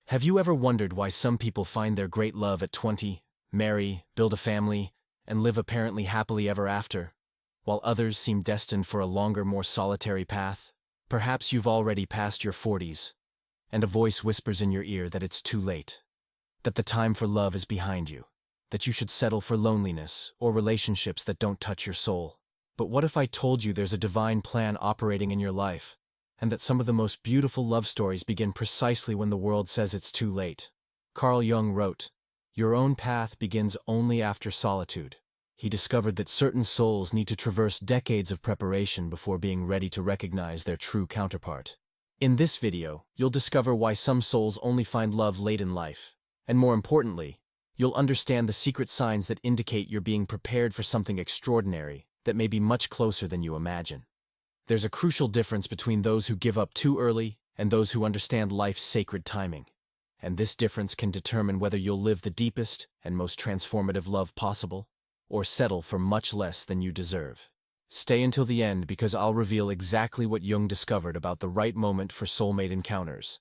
Have you ever wondered why some people find their great love at 20, marry, build a family, and live apparently happily ever after, while others seem destined for a longer, more solitary path? Perhaps you've already passed your 40s, and a voice whispers in your ear that it's too late, that the time for love is behind you, that you should settle for loneliness or relationships that don't touch your soul. But what if I told you there's a divine plan operating in your life, and that some of the most beautiful love stories begin precisely when the world says it's too late? Carl Jung wrote, "Your own path begins only after solitude." He discovered that certain souls need to traverse decades of preparation before being ready to recognize their true counterpart. In this video, you'll discover why some souls only find love late in life, and more importantly, you'll understand the secret signs that indicate you're being prepared for something extraordinary that may be much closer than you imagine. There's a crucial difference between those who give up too early and those who understand life's sacred timing. And this difference can determine whether you'll live the deepest and most transformative love possible, or settle for much less than you deserve. Stay until the end because I'll reveal exactly what Jung discovered about the right moment for soulmate encounters.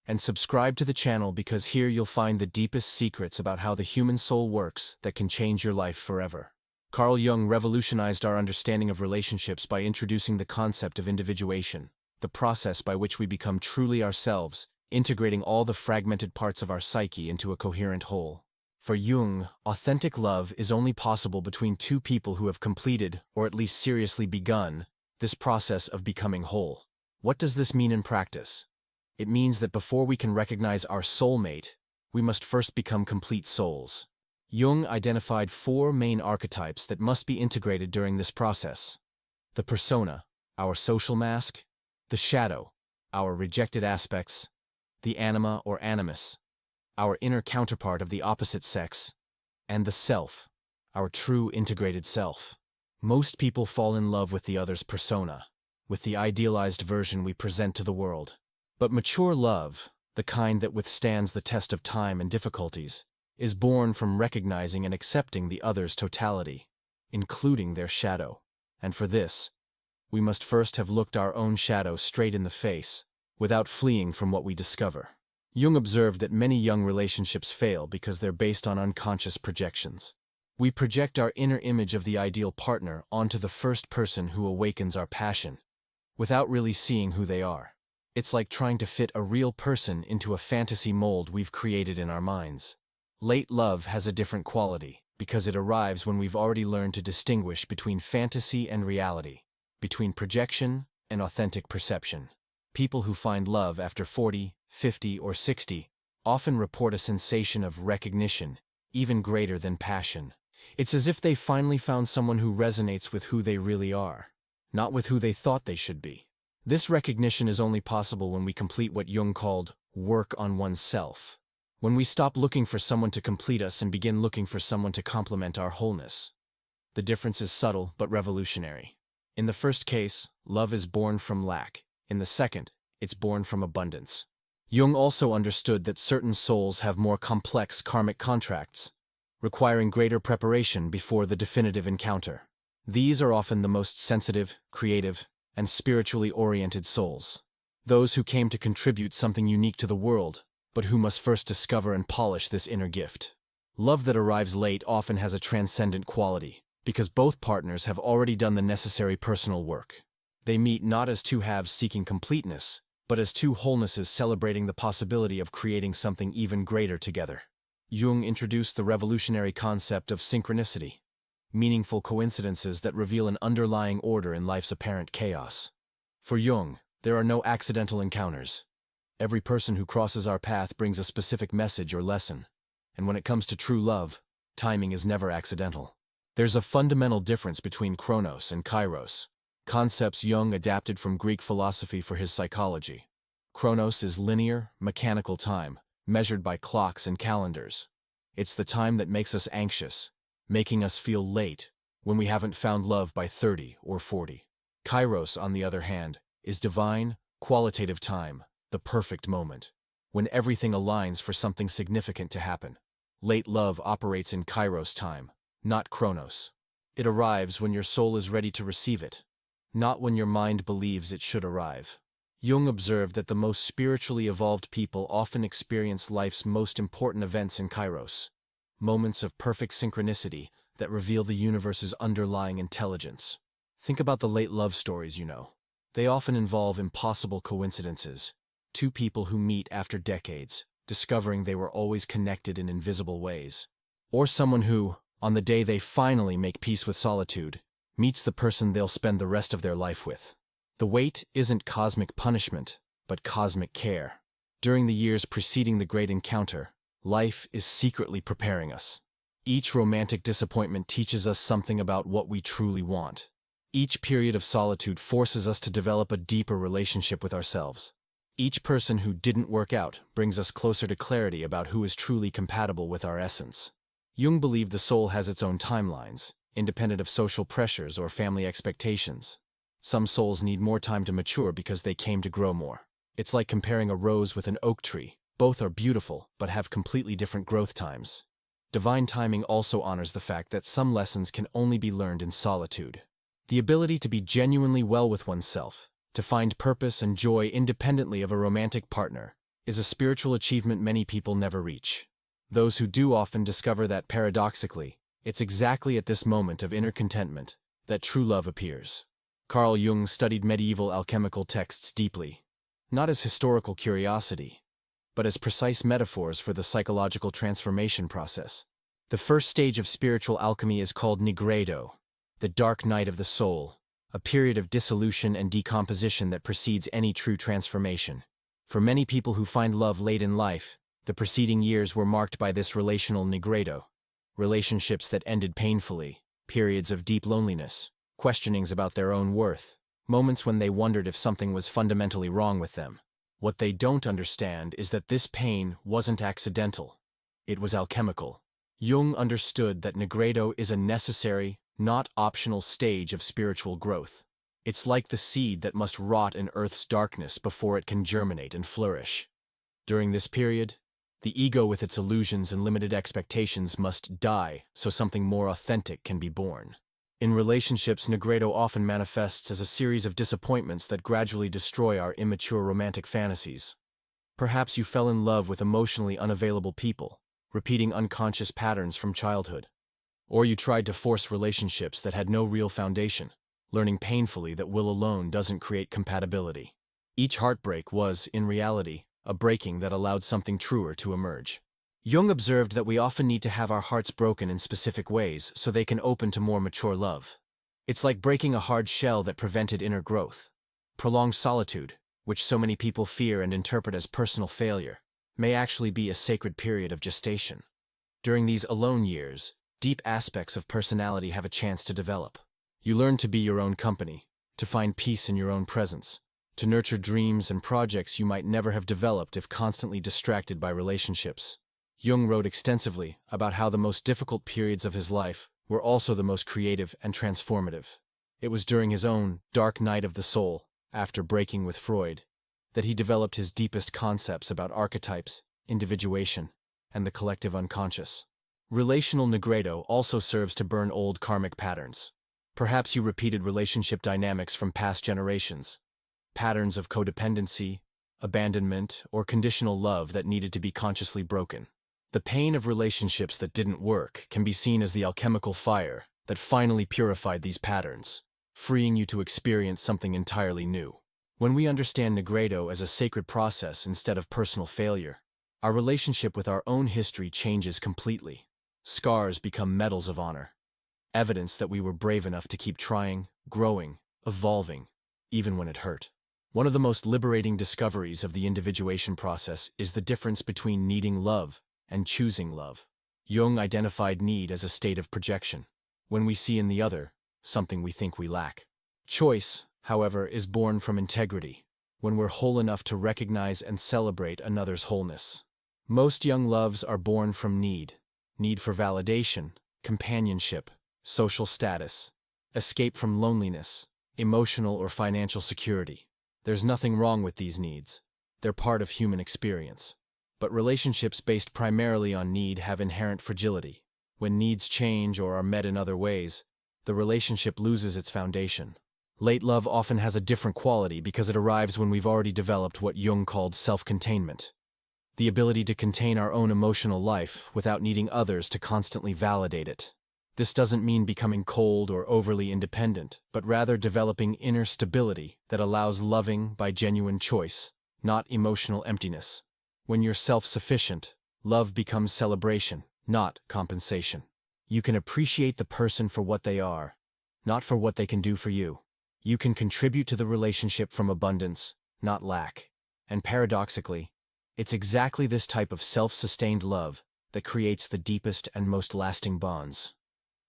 And subscribe to the channel because here you'll find the deepest secrets about how the human soul works that can change your life forever. Carl Jung revolutionized our understanding of relationships by introducing the concept of individuation, the process by which we become truly ourselves, integrating all the fragmented parts of our psyche into a coherent whole. For Jung, authentic love is only possible between two people who have completed, or at least seriously begun, this process of becoming whole. What does this mean in practice? It means that before we can recognize our soulmate, we must first become complete souls. Jung identified 4 main archetypes that must be integrated during this process: the persona, our social mask; the shadow, our rejected aspects; the anima or animus, our inner counterpart of the opposite sex; and the self, our true integrated self. Most people fall in love with the other's persona, with the idealized version we present to the world. But mature love, the kind that withstands the test of time and difficulties, is born from recognizing and accepting the other's totality, including their shadow. And for this, we must first have looked our own shadow straight in the face, without fleeing from what we discover. Jung observed that many young relationships fail because they're based on unconscious projections. We project our inner image of the ideal partner onto the first person who awakens our passion, without really seeing who they are. It's like trying to fit a real person into a fantasy mold we've created in our minds. Late love has a different quality, because it arrives when we've already learned to distinguish between fantasy and reality, between projection and authentic perception. People who find love after 40, 50, or 60 often report a sensation of recognition, even greater than passion. It's as if they finally found someone who resonates with who they really are, not with who they thought they should be. This recognition is only possible when we complete what Jung called work on oneself. When we stop looking for someone to complete us and begin looking for someone to complement our wholeness. The difference is subtle but revolutionary. In the first case, love is born from lack. In the second, it's born from abundance. Jung also understood that certain souls have more complex karmic contracts, requiring greater preparation before the definitive encounter. These are often the most sensitive, creative, and spiritually oriented souls. Those who came to contribute something unique to the world, but who must first discover and polish this inner gift. Love that arrives late often has a transcendent quality, because both partners have already done the necessary personal work. They meet not as two halves seeking completeness, but as two wholenesses celebrating the possibility of creating something even greater together. Jung introduced the revolutionary concept of synchronicity, meaningful coincidences that reveal an underlying order in life's apparent chaos. For Jung, there are no accidental encounters. Every person who crosses our path brings a specific message or lesson, and when it comes to true love, timing is never accidental. There's a fundamental difference between chronos and Chyros, concepts Jung adapted from Greek philosophy for his psychology. Chronos is linear, mechanical time, measured by clocks and calendars. It's the time that makes us anxious, making us feel late when we haven't found love by 30 or 40. Chyros, on the other hand, is divine, qualitative time, the perfect moment, when everything aligns for something significant to happen. Late love operates in Chyros time, not chronos. It arrives when your soul is ready to receive it, not when your mind believes it should arrive. Jung observed that the most spiritually evolved people often experience life's most important events in Chyros, moments of perfect synchronicity that reveal the universe's underlying intelligence. Think about the late love stories you know. They often involve impossible coincidences, two people who meet after decades, discovering they were always connected in invisible ways. Or someone who, on the day they finally make peace with solitude, meets the person they'll spend the rest of their life with. The wait isn't cosmic punishment, but cosmic care. During the years preceding the great encounter, life is secretly preparing us. Each romantic disappointment teaches us something about what we truly want. Each period of solitude forces us to develop a deeper relationship with ourselves. Each person who didn't work out brings us closer to clarity about who is truly compatible with our essence. Jung believed the soul has its own timelines, independent of social pressures or family expectations. Some souls need more time to mature because they came to grow more. It's like comparing a rose with an oak tree. Both are beautiful, but have completely different growth times. Divine timing also honors the fact that some lessons can only be learned in solitude. The ability to be genuinely well with oneself, to find purpose and joy independently of a romantic partner, is a spiritual achievement many people never reach. Those who do often discover that paradoxically, it's exactly at this moment of inner contentment that true love appears. Carl Jung studied medieval alchemical texts deeply, not as historical curiosity, but as precise metaphors for the psychological transformation process. The first stage of spiritual alchemy is called nigredo, the dark night of the soul, a period of dissolution and decomposition that precedes any true transformation. For many people who find love late in life, the preceding years were marked by this relational nigredo, relationships that ended painfully, periods of deep loneliness, questionings about their own worth, moments when they wondered if something was fundamentally wrong with them. What they don't understand is that this pain wasn't accidental. It was alchemical. Jung understood that nigredo is a necessary, not optional stage of spiritual growth. It's like the seed that must rot in Earth's darkness before it can germinate and flourish. During this period, the ego with its illusions and limited expectations must die so something more authentic can be born. In relationships, nigredo often manifests as a series of disappointments that gradually destroy our immature romantic fantasies. Perhaps you fell in love with emotionally unavailable people, repeating unconscious patterns from childhood. Or you tried to force relationships that had no real foundation, learning painfully that will alone doesn't create compatibility. Each heartbreak was, in reality, a breaking that allowed something truer to emerge. Jung observed that we often need to have our hearts broken in specific ways so they can open to more mature love. It's like breaking a hard shell that prevented inner growth. Prolonged solitude, which so many people fear and interpret as personal failure, may actually be a sacred period of gestation. During these alone years, deep aspects of personality have a chance to develop. You learn to be your own company, to find peace in your own presence, to nurture dreams and projects you might never have developed if constantly distracted by relationships. Jung wrote extensively about how the most difficult periods of his life were also the most creative and transformative. It was during his own dark night of the soul, after breaking with Freud, that he developed his deepest concepts about archetypes, individuation, and the collective unconscious. Relational nigredo also serves to burn old karmic patterns. Perhaps you repeated relationship dynamics from past generations, patterns of codependency, abandonment, or conditional love that needed to be consciously broken. The pain of relationships that didn't work can be seen as the alchemical fire that finally purified these patterns, freeing you to experience something entirely new. When we understand nigredo as a sacred process instead of personal failure, our relationship with our own history changes completely. Scars become medals of honor, evidence that we were brave enough to keep trying, growing, evolving, even when it hurt. One of the most liberating discoveries of the individuation process is the difference between needing love and choosing love. Jung identified need as a state of projection, when we see in the other something we think we lack. Choice, however, is born from integrity, when we're whole enough to recognize and celebrate another's wholeness. Most young loves are born from need for validation, companionship, social status, escape from loneliness, emotional or financial security. There's nothing wrong with these needs. They're part of human experience. But relationships based primarily on need have inherent fragility. When needs change or are met in other ways, the relationship loses its foundation. Late love often has a different quality because it arrives when we've already developed what Jung called self-containment. The ability to contain our own emotional life without needing others to constantly validate it. This doesn't mean becoming cold or overly independent, but rather developing inner stability that allows loving by genuine choice, not emotional emptiness. When you're self-sufficient, love becomes celebration, not compensation. You can appreciate the person for what they are, not for what they can do for you. You can contribute to the relationship from abundance, not lack. And paradoxically, it's exactly this type of self-sustained love that creates the deepest and most lasting bonds.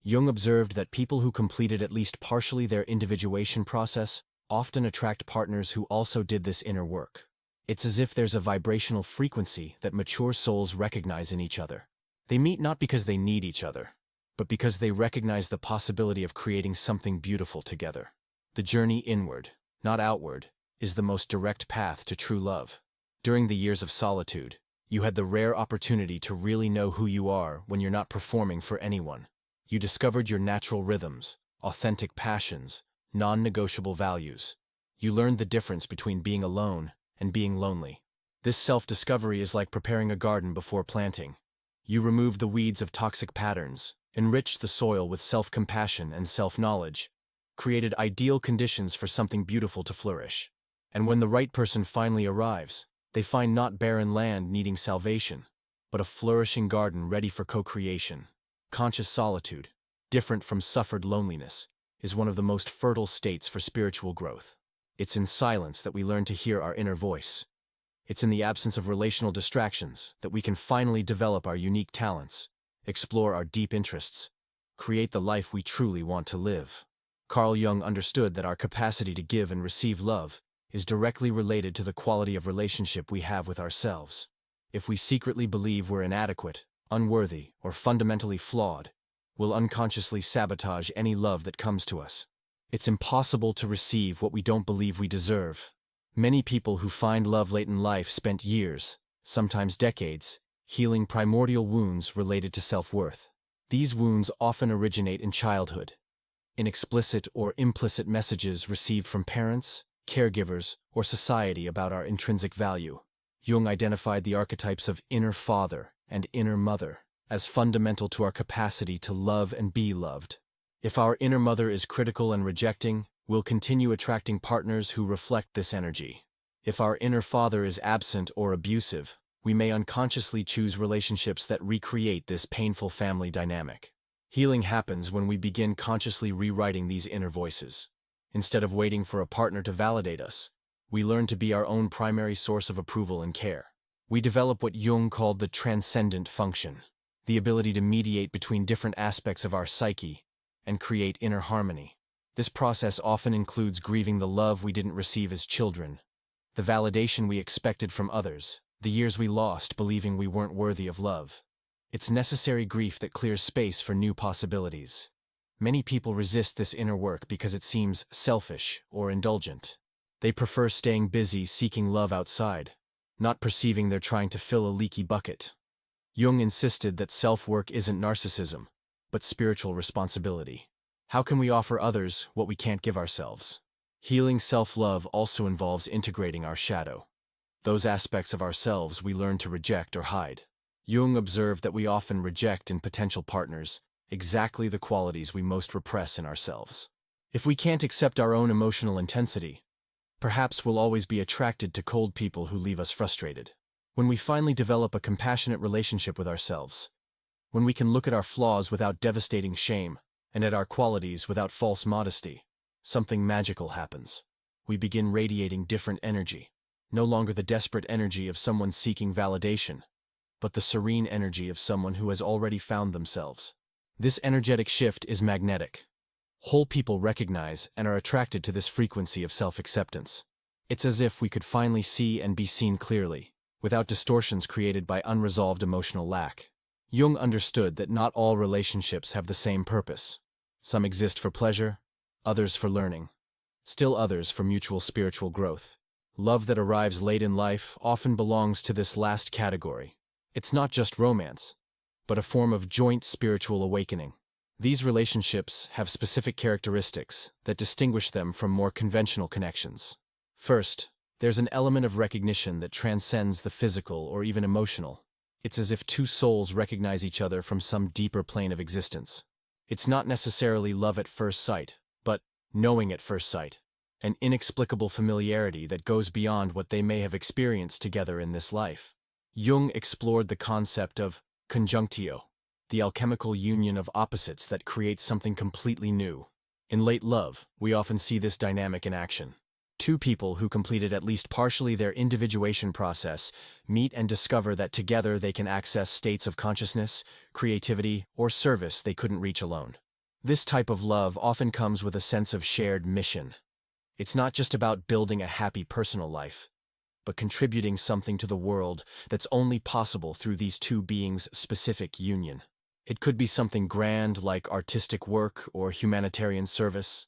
Jung observed that people who completed at least partially their individuation process often attract partners who also did this inner work. It's as if there's a vibrational frequency that mature souls recognize in each other. They meet not because they need each other, but because they recognize the possibility of creating something beautiful together. The journey inward, not outward, is the most direct path to true love. During the years of solitude, you had the rare opportunity to really know who you are when you're not performing for anyone. You discovered your natural rhythms, authentic passions, non-negotiable values. You learned the difference between being alone and being lonely. This self-discovery is like preparing a garden before planting. You removed the weeds of toxic patterns, enriched the soil with self-compassion and self-knowledge, created ideal conditions for something beautiful to flourish. And when the right person finally arrives, they find not barren land needing salvation, but a flourishing garden ready for co-creation. Conscious solitude, different from suffered loneliness, is one of the most fertile states for spiritual growth. It's in silence that we learn to hear our inner voice. It's in the absence of relational distractions that we can finally develop our unique talents, explore our deep interests, create the life we truly want to live. Carl Jung understood that our capacity to give and receive love is directly related to the quality of relationship we have with ourselves. If we secretly believe we're inadequate, unworthy, or fundamentally flawed, we'll unconsciously sabotage any love that comes to us. It's impossible to receive what we don't believe we deserve. Many people who find love late in life spent years, sometimes decades, healing primordial wounds related to self-worth. These wounds often originate in childhood, in explicit or implicit messages received from parents, caregivers, or society about our intrinsic value. Jung identified the archetypes of inner father and inner mother as fundamental to our capacity to love and be loved. If our inner mother is critical and rejecting, we'll continue attracting partners who reflect this energy. If our inner father is absent or abusive, we may unconsciously choose relationships that recreate this painful family dynamic. Healing happens when we begin consciously rewriting these inner voices. Instead of waiting for a partner to validate us, we learn to be our own primary source of approval and care. We develop what Jung called the transcendent function, the ability to mediate between different aspects of our psyche and create inner harmony. This process often includes grieving the love we didn't receive as children, the validation we expected from others, the years we lost believing we weren't worthy of love. It's necessary grief that clears space for new possibilities. Many people resist this inner work because it seems selfish or indulgent. They prefer staying busy seeking love outside, not perceiving they're trying to fill a leaky bucket. Jung insisted that self-work isn't narcissism, but spiritual responsibility. How can we offer others what we can't give ourselves? Healing self-love also involves integrating our shadow, those aspects of ourselves we learn to reject or hide. Jung observed that we often reject in potential partners exactly the qualities we most repress in ourselves. If we can't accept our own emotional intensity, perhaps we'll always be attracted to cold people who leave us frustrated. When we finally develop a compassionate relationship with ourselves, when we can look at our flaws without devastating shame, and at our qualities without false modesty, something magical happens. We begin radiating different energy, no longer the desperate energy of someone seeking validation, but the serene energy of someone who has already found themselves. This energetic shift is magnetic. Whole people recognize and are attracted to this frequency of self-acceptance. It's as if we could finally see and be seen clearly, without distortions created by unresolved emotional lack. Jung understood that not all relationships have the same purpose. Some exist for pleasure, others for learning, still others for mutual spiritual growth. Love that arrives late in life often belongs to this last category. It's not just romance, but a form of joint spiritual awakening. These relationships have specific characteristics that distinguish them from more conventional connections. First, there's an element of recognition that transcends the physical or even emotional. It's as if two souls recognize each other from some deeper plane of existence. It's not necessarily love at first sight, but knowing at first sight, an inexplicable familiarity that goes beyond what they may have experienced together in this life. Jung explored the concept of conjunctio, the alchemical union of opposites that creates something completely new. In late love, we often see this dynamic in action. Two people who completed at least partially their individuation process meet and discover that together they can access states of consciousness, creativity, or service they couldn't reach alone. This type of love often comes with a sense of shared mission. It's not just about building a happy personal life, but contributing something to the world that's only possible through these two beings' specific union. It could be something grand like artistic work or humanitarian service,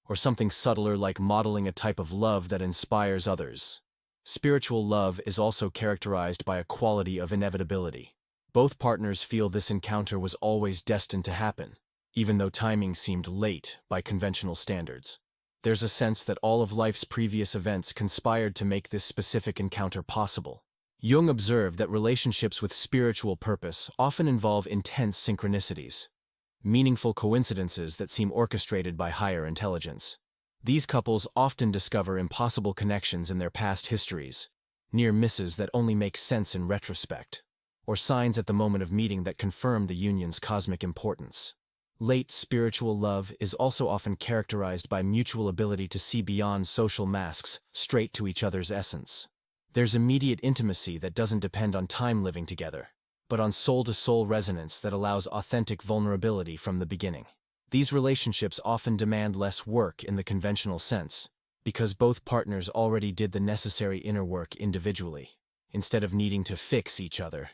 or something subtler like modeling a type of love that inspires others. Spiritual love is also characterized by a quality of inevitability. Both partners feel this encounter was always destined to happen, even though timing seemed late by conventional standards. There's a sense that all of life's previous events conspired to make this specific encounter possible. Jung observed that relationships with spiritual purpose often involve intense synchronicities, meaningful coincidences that seem orchestrated by higher intelligence. These couples often discover impossible connections in their past histories, near misses that only make sense in retrospect, or signs at the moment of meeting that confirm the union's cosmic importance. Late spiritual love is also often characterized by mutual ability to see beyond social masks straight to each other's essence. There's immediate intimacy that doesn't depend on time living together, but on soul-to-soul resonance that allows authentic vulnerability from the beginning. These relationships often demand less work in the conventional sense, because both partners already did the necessary inner work individually. Instead of needing to fix each other,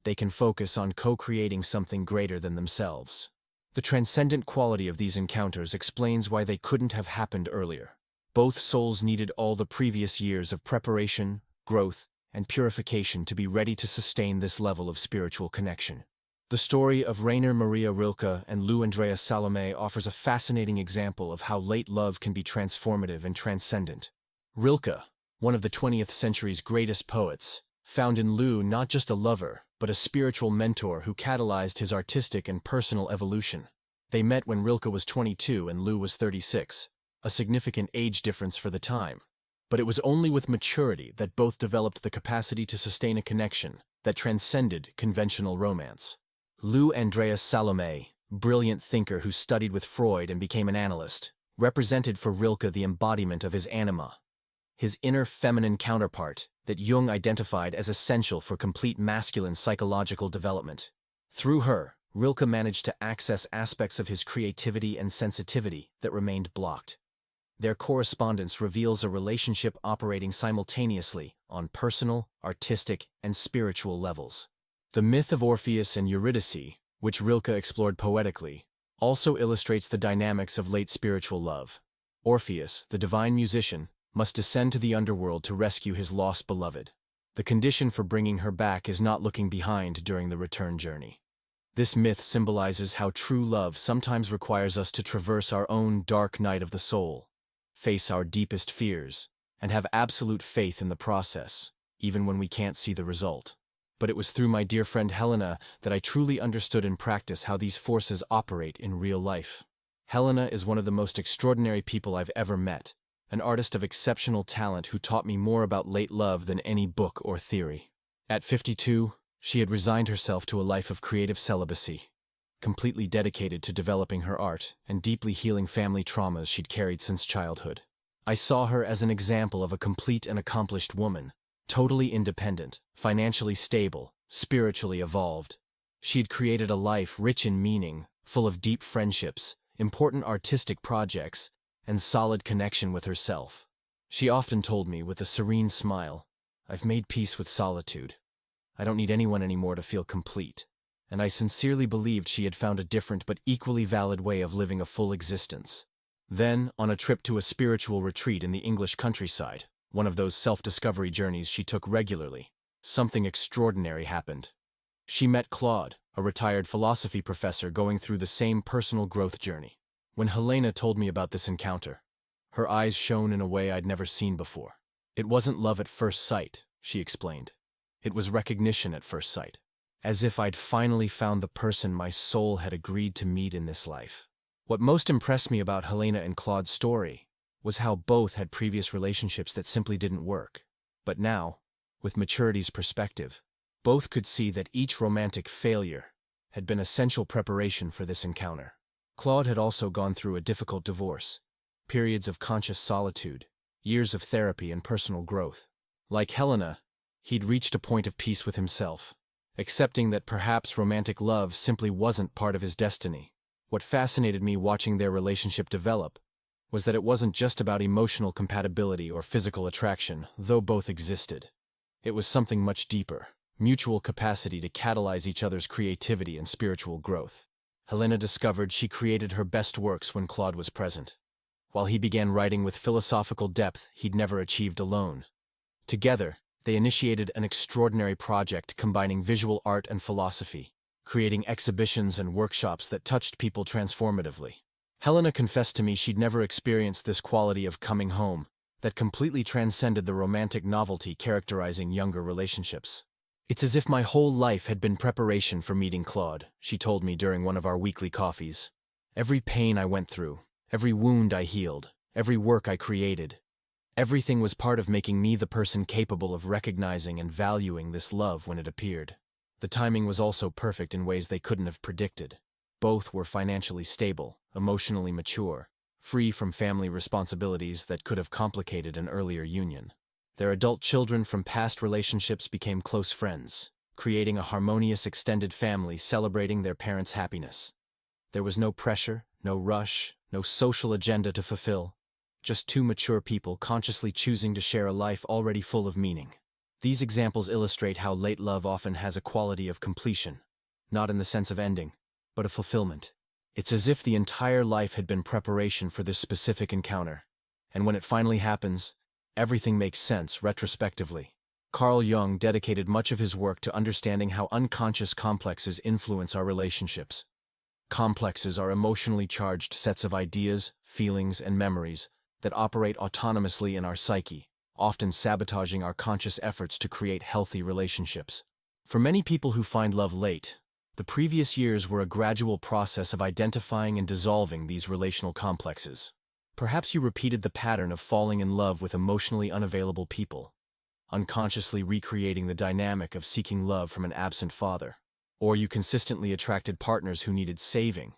they can focus on co-creating something greater than themselves. The transcendent quality of these encounters explains why they couldn't have happened earlier. Both souls needed all the previous years of preparation, growth, and purification to be ready to sustain this level of spiritual connection. The story of Rainer Maria Rilke and Lou Andreas Salome offers a fascinating example of how late love can be transformative and transcendent. Rilke, one of the 20th century's greatest poets, found in Lou not just a lover, but a spiritual mentor who catalyzed his artistic and personal evolution. They met when Rilke was 22 and Lou was 36, a significant age difference for the time. But it was only with maturity that both developed the capacity to sustain a connection that transcended conventional romance. Lou Andreas Salome, brilliant thinker who studied with Freud and became an analyst, represented for Rilke the embodiment of his anima, his inner feminine counterpart that Jung identified as essential for complete masculine psychological development. Through her, Rilke managed to access aspects of his creativity and sensitivity that remained blocked. Their correspondence reveals a relationship operating simultaneously on personal, artistic, and spiritual levels. The myth of Orpheus and Eurydice, which Rilke explored poetically, also illustrates the dynamics of late spiritual love. Orpheus, the divine musician, must descend to the underworld to rescue his lost beloved. The condition for bringing her back is not looking behind during the return journey. This myth symbolizes how true love sometimes requires us to traverse our own dark night of the soul, face our deepest fears, and have absolute faith in the process, even when we can't see the result. But it was through my dear friend Helena that I truly understood in practice how these forces operate in real life. Helena is one of the most extraordinary people I've ever met, an artist of exceptional talent who taught me more about late love than any book or theory. At 52, she had resigned herself to a life of creative celibacy, completely dedicated to developing her art and deeply healing family traumas she'd carried since childhood. I saw her as an example of a complete and accomplished woman, totally independent, financially stable, spiritually evolved. She'd created a life rich in meaning, full of deep friendships, important artistic projects, and solid connection with herself. She often told me with a serene smile, "I've made peace with solitude. I don't need anyone anymore to feel complete." And I sincerely believed she had found a different but equally valid way of living a full existence. Then, on a trip to a spiritual retreat in the English countryside, one of those self-discovery journeys she took regularly, something extraordinary happened. She met Claude, a retired philosophy professor going through the same personal growth journey. When Helena told me about this encounter, her eyes shone in a way I'd never seen before. It wasn't love at first sight, she explained. It was recognition at first sight. As if I'd finally found the person my soul had agreed to meet in this life. What most impressed me about Helena and Claude's story was how both had previous relationships that simply didn't work. But now, with maturity's perspective, both could see that each romantic failure had been essential preparation for this encounter. Claude had also gone through a difficult divorce, periods of conscious solitude, years of therapy and personal growth. Like Helena, he'd reached a point of peace with himself, accepting that perhaps romantic love simply wasn't part of his destiny. What fascinated me watching their relationship develop was that it wasn't just about emotional compatibility or physical attraction, though both existed. It was something much deeper, mutual capacity to catalyze each other's creativity and spiritual growth. Helena discovered she created her best works when Claude was present, while he began writing with philosophical depth he'd never achieved alone. Together, they initiated an extraordinary project combining visual art and philosophy, creating exhibitions and workshops that touched people transformatively. Helena confessed to me she'd never experienced this quality of coming home that completely transcended the romantic novelty characterizing younger relationships. It's as if my whole life had been preparation for meeting Claude, she told me during one of our weekly coffees. Every pain I went through, every wound I healed, every work I created, everything was part of making me the person capable of recognizing and valuing this love when it appeared. The timing was also perfect in ways they couldn't have predicted. Both were financially stable, emotionally mature, free from family responsibilities that could have complicated an earlier union. Their adult children from past relationships became close friends, creating a harmonious extended family celebrating their parents' happiness. There was no pressure, no rush, no social agenda to fulfill, just two mature people consciously choosing to share a life already full of meaning. These examples illustrate how late love often has a quality of completion, not in the sense of ending, but of fulfillment. It's as if the entire life had been preparation for this specific encounter, and when it finally happens, everything makes sense retrospectively. Carl Jung dedicated much of his work to understanding how unconscious complexes influence our relationships. Complexes are emotionally charged sets of ideas, feelings, and memories that operate autonomously in our psyche, often sabotaging our conscious efforts to create healthy relationships. For many people who find love late, the previous years were a gradual process of identifying and dissolving these relational complexes. Perhaps you repeated the pattern of falling in love with emotionally unavailable people, unconsciously recreating the dynamic of seeking love from an absent father. Or you consistently attracted partners who needed saving,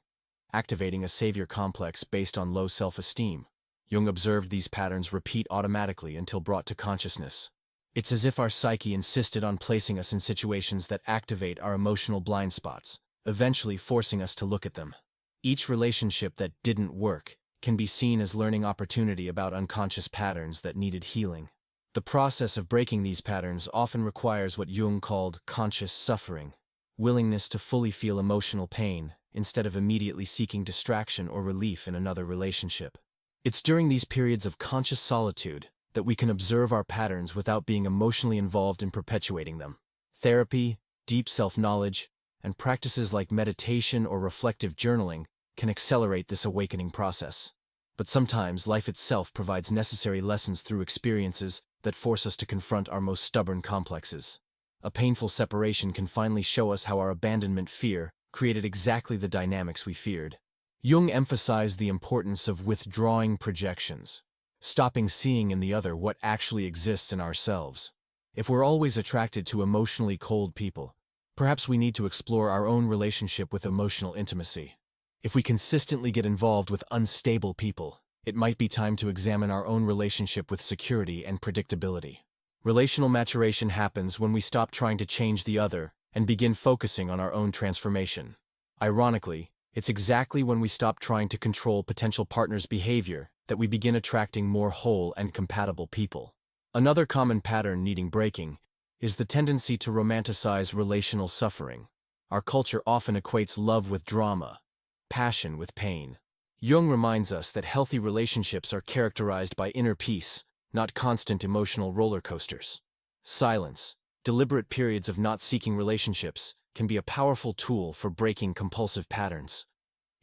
activating a savior complex based on low self-esteem. Jung observed these patterns repeat automatically until brought to consciousness. It's as if our psyche insisted on placing us in situations that activate our emotional blind spots, eventually forcing us to look at them. Each relationship that didn't work can be seen as learning opportunity about unconscious patterns that needed healing. The process of breaking these patterns often requires what Jung called conscious suffering, willingness to fully feel emotional pain instead of immediately seeking distraction or relief in another relationship. It's during these periods of conscious solitude that we can observe our patterns without being emotionally involved in perpetuating them. Therapy, deep self-knowledge, and practices like meditation or reflective journaling can accelerate this awakening process. But sometimes life itself provides necessary lessons through experiences that force us to confront our most stubborn complexes. A painful separation can finally show us how our abandonment fear created exactly the dynamics we feared. Jung emphasized the importance of withdrawing projections, stopping seeing in the other what actually exists in ourselves. If we're always attracted to emotionally cold people, perhaps we need to explore our own relationship with emotional intimacy. If we consistently get involved with unstable people, it might be time to examine our own relationship with security and predictability. Relational maturation happens when we stop trying to change the other and begin focusing on our own transformation. Ironically, it's exactly when we stop trying to control potential partners' behavior that we begin attracting more whole and compatible people. Another common pattern needing breaking is the tendency to romanticize relational suffering. Our culture often equates love with drama, passion with pain. Jung reminds us that healthy relationships are characterized by inner peace, not constant emotional roller coasters. Silence, deliberate periods of not seeking relationships, can be a powerful tool for breaking compulsive patterns.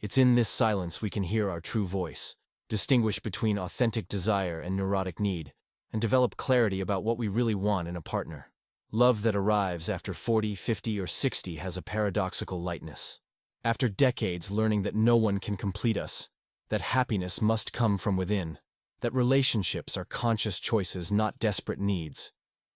It's in this silence we can hear our true voice, distinguish between authentic desire and neurotic need, and develop clarity about what we really want in a partner. Love that arrives after 40, 50, or 60 has a paradoxical lightness. After decades learning that no one can complete us, that happiness must come from within, that relationships are conscious choices, not desperate needs,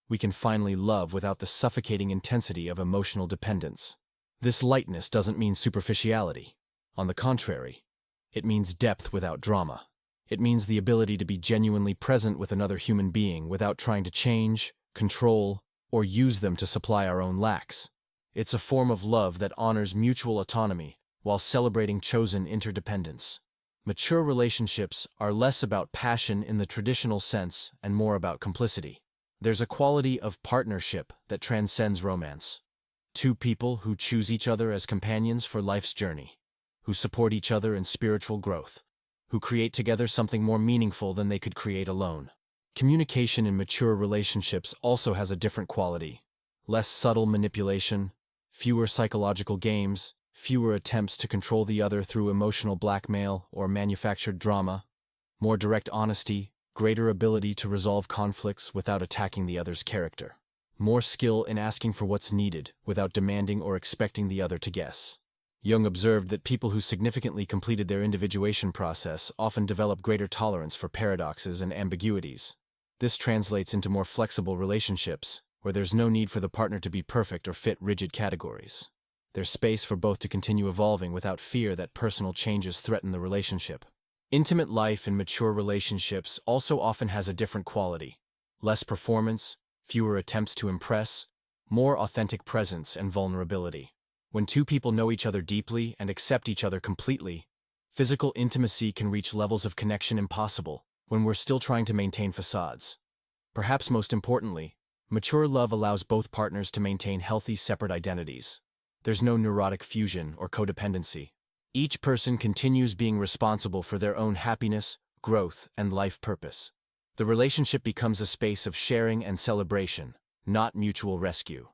we can finally love without the suffocating intensity of emotional dependence. This lightness doesn't mean superficiality. On the contrary, it means depth without drama. It means the ability to be genuinely present with another human being without trying to change, control, or use them to supply our own lacks. It's a form of love that honors mutual autonomy while celebrating chosen interdependence. Mature relationships are less about passion in the traditional sense and more about complicity. There's a quality of partnership that transcends romance. Two people who choose each other as companions for life's journey, who support each other in spiritual growth, who create together something more meaningful than they could create alone. Communication in mature relationships also has a different quality. Less subtle manipulation, fewer psychological games, fewer attempts to control the other through emotional blackmail or manufactured drama, more direct honesty, greater ability to resolve conflicts without attacking the other's character, more skill in asking for what's needed without demanding or expecting the other to guess. Jung observed that people who significantly completed their individuation process often develop greater tolerance for paradoxes and ambiguities. This translates into more flexible relationships, where there's no need for the partner to be perfect or fit rigid categories. There's space for both to continue evolving without fear that personal changes threaten the relationship. Intimate life in mature relationships also often has a different quality. Less performance, fewer attempts to impress, more authentic presence and vulnerability. When two people know each other deeply and accept each other completely, physical intimacy can reach levels of connection impossible when we're still trying to maintain facades. Perhaps most importantly, mature love allows both partners to maintain healthy separate identities. There's no neurotic fusion or codependency. Each person continues being responsible for their own happiness, growth, and life purpose. The relationship becomes a space of sharing and celebration, not mutual rescue.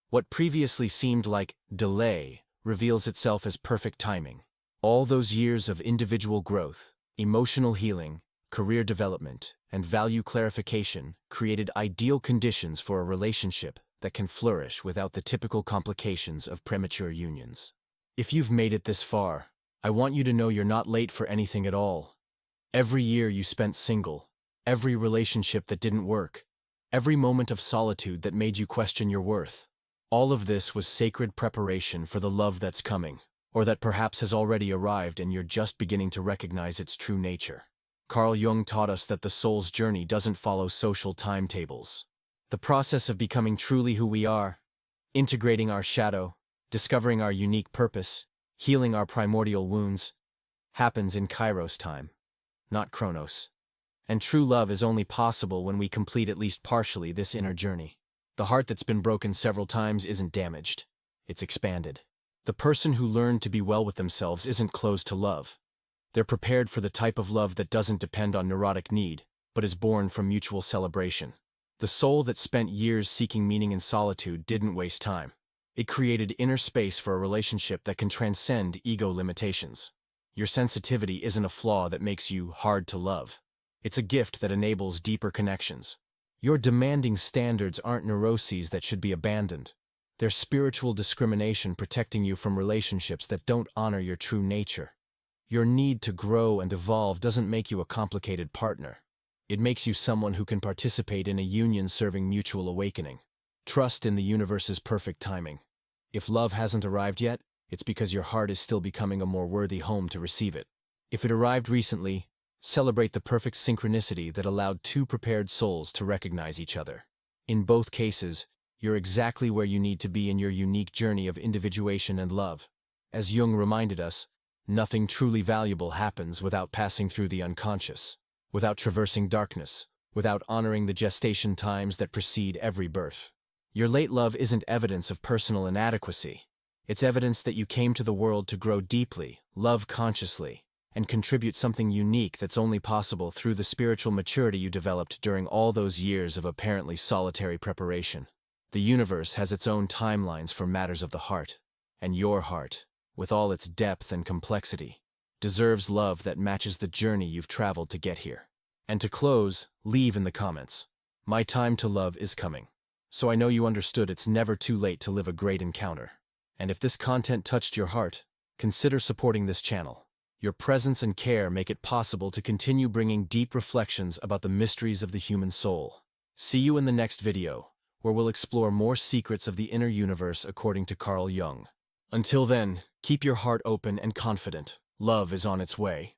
What previously seemed like delay reveals itself as perfect timing. All those years of individual growth, emotional healing, career development, and value clarification created ideal conditions for a relationship that can flourish without the typical complications of premature unions. If you've made it this far, I want you to know you're not late for anything at all. Every year you spent single, every relationship that didn't work, every moment of solitude that made you question your worth, all of this was sacred preparation for the love that's coming, or that perhaps has already arrived and you're just beginning to recognize its true nature. Carl Jung taught us that the soul's journey doesn't follow social timetables. The process of becoming truly who we are, integrating our shadow, discovering our unique purpose, healing our primordial wounds, happens in Chyros time, not Chronos. And true love is only possible when we complete at least partially this inner journey. The heart that's been broken several times isn't damaged, it's expanded. The person who learned to be well with themselves isn't closed to love. They're prepared for the type of love that doesn't depend on neurotic need, but is born from mutual celebration. The soul that spent years seeking meaning in solitude didn't waste time. It created inner space for a relationship that can transcend ego limitations. Your sensitivity isn't a flaw that makes you hard to love. It's a gift that enables deeper connections. Your demanding standards aren't neuroses that should be abandoned. They're spiritual discrimination protecting you from relationships that don't honor your true nature. Your need to grow and evolve doesn't make you a complicated partner. It makes you someone who can participate in a union serving mutual awakening. Trust in the universe's perfect timing. If love hasn't arrived yet, it's because your heart is still becoming a more worthy home to receive it. If it arrived recently, celebrate the perfect synchronicity that allowed two prepared souls to recognize each other. In both cases, you're exactly where you need to be in your unique journey of individuation and love. As Jung reminded us, nothing truly valuable happens without passing through the unconscious, without traversing darkness, without honoring the gestation times that precede every birth. Your late love isn't evidence of personal inadequacy. It's evidence that you came to the world to grow deeply, love consciously, and contribute something unique that's only possible through the spiritual maturity you developed during all those years of apparently solitary preparation. The universe has its own timelines for matters of the heart, and your heart, with all its depth and complexity, deserves love that matches the journey you've traveled to get here. And to close, leave in the comments, "My time to love is coming." So I know you understood it's never too late to live a great encounter. And if this content touched your heart, consider supporting this channel. Your presence and care make it possible to continue bringing deep reflections about the mysteries of the human soul. See you in the next video, where we'll explore more secrets of the inner universe according to Carl Jung. Until then, keep your heart open and confident. Love is on its way.